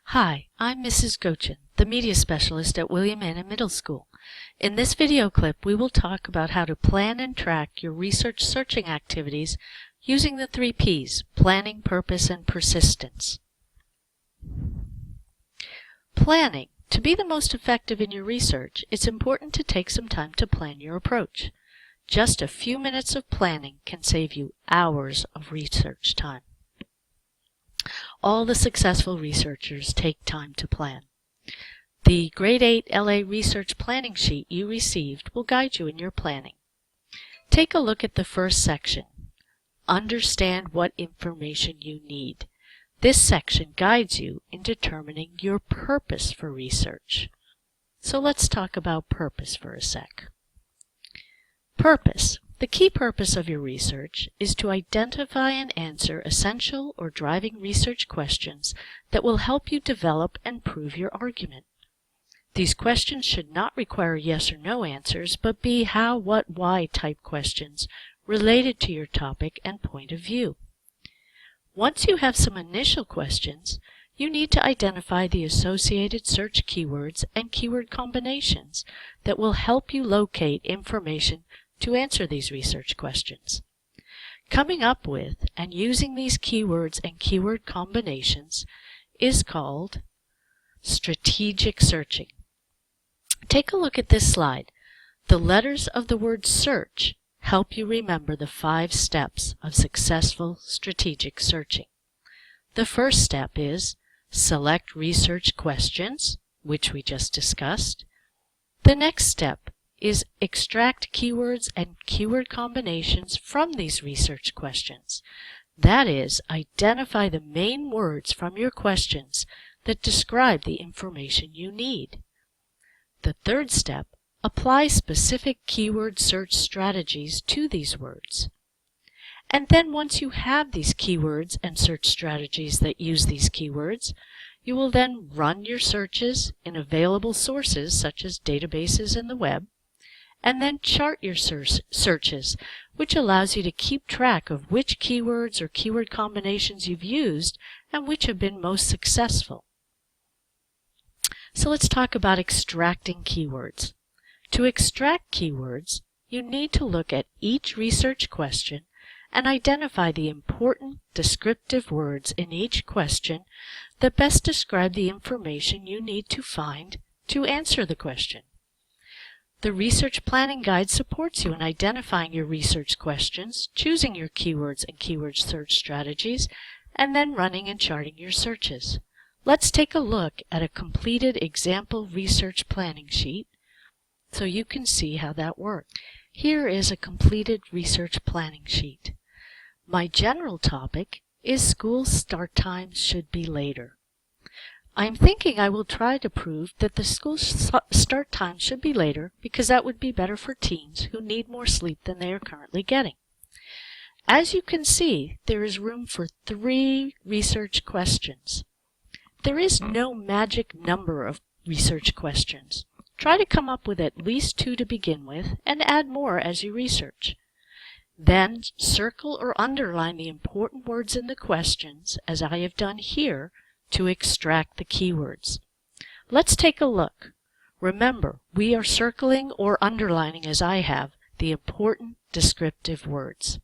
Hi, I'm Mrs. Gochin, the Media Specialist at William Anna Middle School. In this video clip, we will talk about how to plan and track your research searching activities using the 3 Ps, planning, purpose, and persistence. Planning. To be the most effective in your research, it's important to take some time to plan your approach. Just a few minutes of planning can save you hours of research time. All the successful researchers take time to plan. The Grade 8 LA Research Planning Sheet you received will guide you in your planning. Take a look at the first section. Understand what information you need. This section guides you in determining your purpose for research. So let's talk about purpose for a sec. Purpose. The key purpose of your research is to identify and answer essential or driving research questions that will help you develop and prove your argument. These questions should not require yes or no answers, but be how, what, why type questions related to your topic and point of view. Once you have some initial questions, you need to identify the associated search keywords and keyword combinations that will help you locate information to answer these research questions. Coming up with and using these keywords and keyword combinations is called strategic searching. Take a look at this slide. The letters of the word search help you remember the 5 steps of successful strategic searching. The first step is select research questions, which we just discussed. The next step is extract keywords and keyword combinations from these research questions. That is, identify the main words from your questions that describe the information you need. The third step, apply specific keyword search strategies to these words. And then once you have these keywords and search strategies that use these keywords, you will then run your searches in available sources such as databases and the web, and then chart your searches, which allows you to keep track of which keywords or keyword combinations you've used and which have been most successful. So let's talk about extracting keywords. To extract keywords, you need to look at each research question and identify the important descriptive words in each question that best describe the information you need to find to answer the question. The Research Planning Guide supports you in identifying your research questions, choosing your keywords and keyword search strategies, and then running and charting your searches. Let's take a look at a completed example research planning sheet so you can see how that works. Here is a completed research planning sheet. My general topic is school start times should be later. I'm thinking I will try to prove that the school start time should be later because that would be better for teens who need more sleep than they are currently getting. As you can see, there is room for 3 research questions. There is no magic number of research questions. Try to come up with at least 2 to begin with and add more as you research. Then circle or underline the important words in the questions, as I have done here, to extract the keywords. Let's take a look. Remember, we are circling or underlining, as I have, the important descriptive words.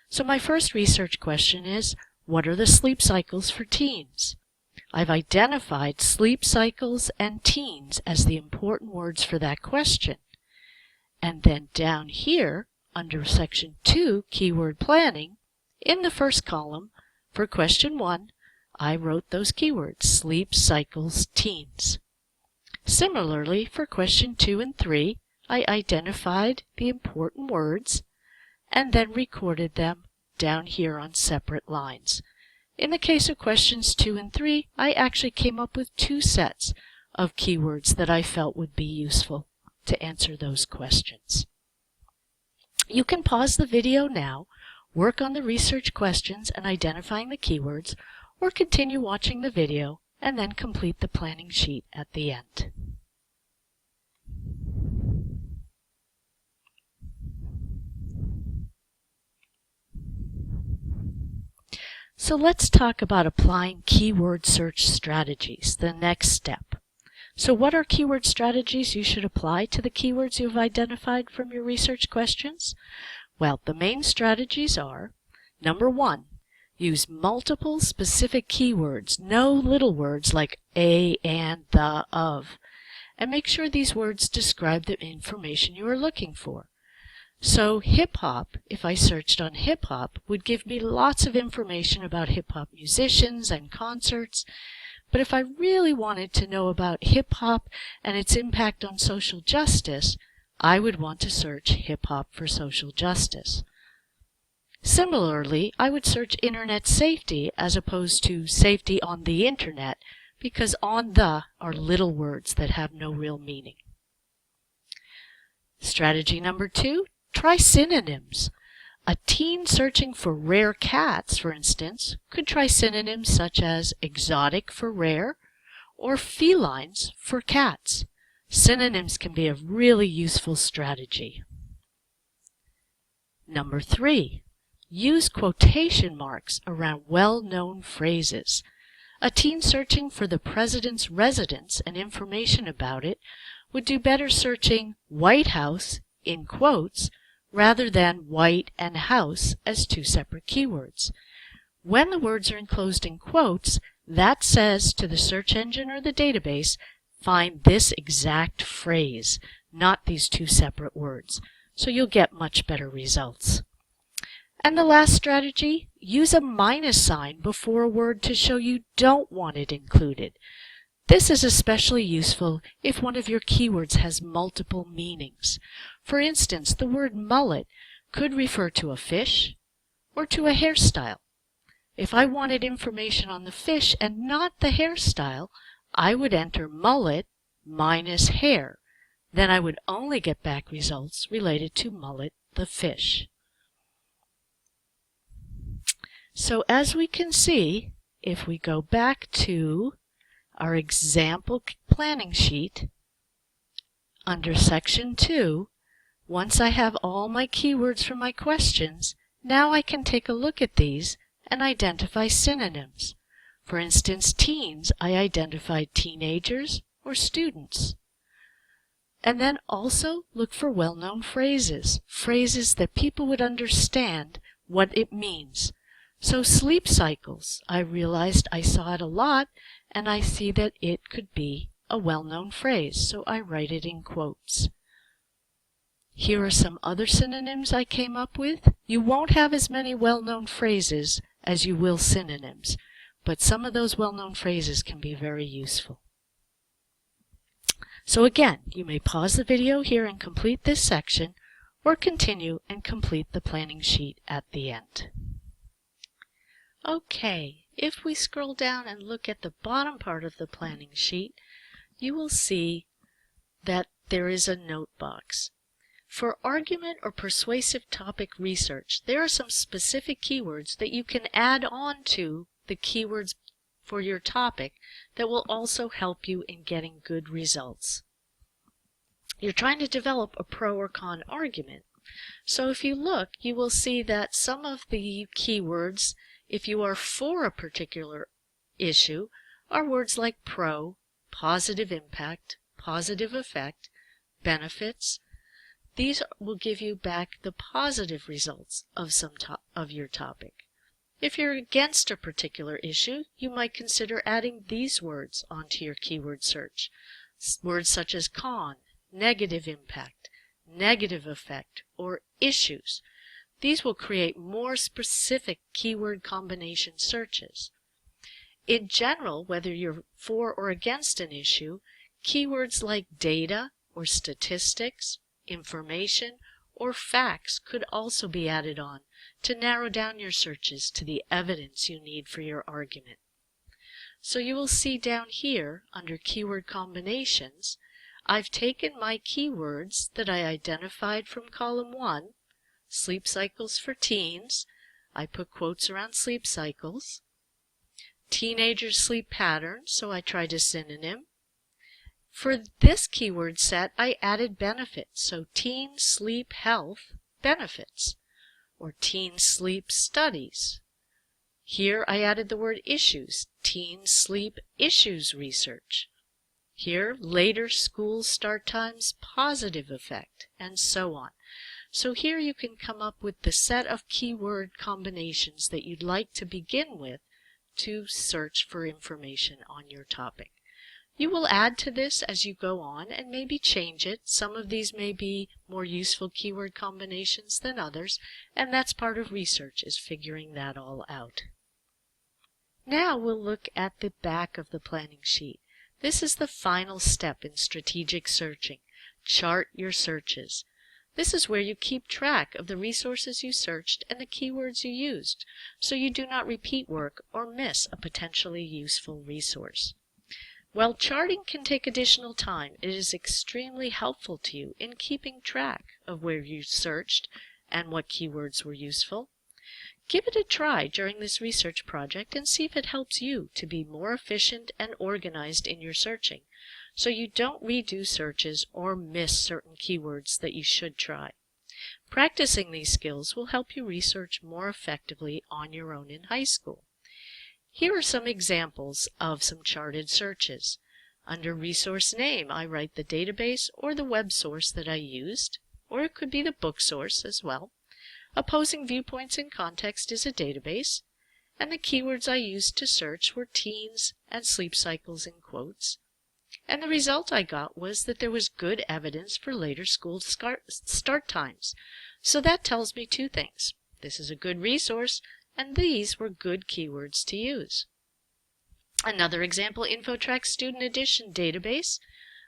So my first research question is, what are the sleep cycles for teens? I've identified sleep cycles and teens as the important words for that question. And then down here, under section 2, keyword planning, in the first column, for question 1, I wrote those keywords, sleep cycles teens. Similarly, for question 2 and 3, I identified the important words and then recorded them down here on separate lines. In the case of questions 2 and 3, I actually came up with 2 sets of keywords that I felt would be useful to answer those questions. You can pause the video now, work on the research questions and identifying the keywords, or continue watching the video and then complete the planning sheet at the end. So let's talk about applying keyword search strategies, the next step. So what are keyword strategies you should apply to the keywords you've identified from your research questions? Well, the main strategies are, number 1, use multiple specific keywords, no little words like a, and, the, of, and make sure these words describe the information you are looking for. So hip-hop, if I searched on hip-hop, would give me lots of information about hip-hop musicians and concerts. But if I really wanted to know about hip-hop and its impact on social justice, I would want to search hip-hop for social justice. Similarly, I would search internet safety as opposed to safety on the internet, because on the are little words that have no real meaning. Strategy number 2, try synonyms. A teen searching for rare cats, for instance, could try synonyms such as exotic for rare or felines for cats. Synonyms can be a really useful strategy. Number 3, use quotation marks around well-known phrases. A teen searching for the president's residence and information about it would do better searching White House in quotes rather than white and house as two separate keywords. When the words are enclosed in quotes, that says to the search engine or the database, find this exact phrase, not these two separate words. So you'll get much better results. And the last strategy, use a minus sign before a word to show you don't want it included. This is especially useful if one of your keywords has multiple meanings. For instance, the word mullet could refer to a fish or to a hairstyle. If I wanted information on the fish and not the hairstyle, I would enter mullet minus hair. Then I would only get back results related to mullet the fish. So as we can see, if we go back to our example planning sheet, under section 2, once I have all my keywords for my questions, now I can take a look at these and identify synonyms. For instance, teens, I identified teenagers or students. And then also look for well-known phrases, phrases that people would understand what it means. So sleep cycles, I realized I saw it a lot, and I see that it could be a well-known phrase, so I write it in quotes. Here are some other synonyms I came up with. You won't have as many well-known phrases as you will synonyms, but some of those well-known phrases can be very useful. So again, you may pause the video here and complete this section, or continue and complete the planning sheet at the end. Okay, if we scroll down and look at the bottom part of the planning sheet, you will see that there is a note box. For argument or persuasive topic research, there are some specific keywords that you can add on to the keywords for your topic that will also help you in getting good results. You're trying to develop a pro or con argument. So if you look, you will see that some of the keywords, if you are for a particular issue, are words like pro, positive impact, positive effect, benefits. These will give you back the positive results of your topic. If you're against a particular issue, you might consider adding these words onto your keyword search. Words such as con, negative impact, negative effect, or issues. These will create more specific keyword combination searches. In general, whether you're for or against an issue, keywords like data or statistics, information, or facts could also be added on to narrow down your searches to the evidence you need for your argument. So you will see down here under keyword combinations, I've taken my keywords that I identified from column 1, sleep cycles for teens. I put quotes around sleep cycles. Teenagers' sleep patterns, so I tried a synonym. For this keyword set, I added benefits, so teen sleep health benefits, or teen sleep studies. Here I added the word issues, teen sleep issues research. Here, later school start times, positive effect, and so on. So here you can come up with the set of keyword combinations that you'd like to begin with to search for information on your topic. You will add to this as you go on and maybe change it. Some of these may be more useful keyword combinations than others, and that's part of research, is figuring that all out. Now we'll look at the back of the planning sheet. This is the final step in strategic searching. Chart your searches. This is where you keep track of the resources you searched and the keywords you used, so you do not repeat work or miss a potentially useful resource. While charting can take additional time, it is extremely helpful to you in keeping track of where you searched and what keywords were useful. Give it a try during this research project and see if it helps you to be more efficient and organized in your searching, so you don't redo searches or miss certain keywords that you should try. Practicing these skills will help you research more effectively on your own in high school. Here are some examples of some charted searches. Under resource name, I write the database or the web source that I used, or it could be the book source as well. Opposing viewpoints in context is a database, and the keywords I used to search were teens and sleep cycles in quotes. And the result I got was that there was good evidence for later school start times. So that tells me two things. This is a good resource, and these were good keywords to use. Another example, InfoTrack Student Edition database,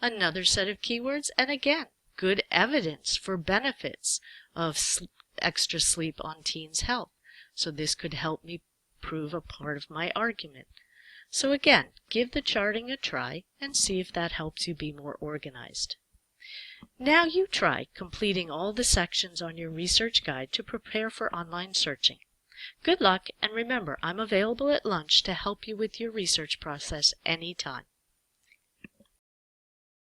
another set of keywords, and again, good evidence for benefits of extra sleep on teens' health. So this could help me prove a part of my argument. So again, give the charting a try and see if that helps you be more organized. Now you try completing all the sections on your research guide to prepare for online searching. Good luck, and remember, I'm available at lunch to help you with your research process anytime.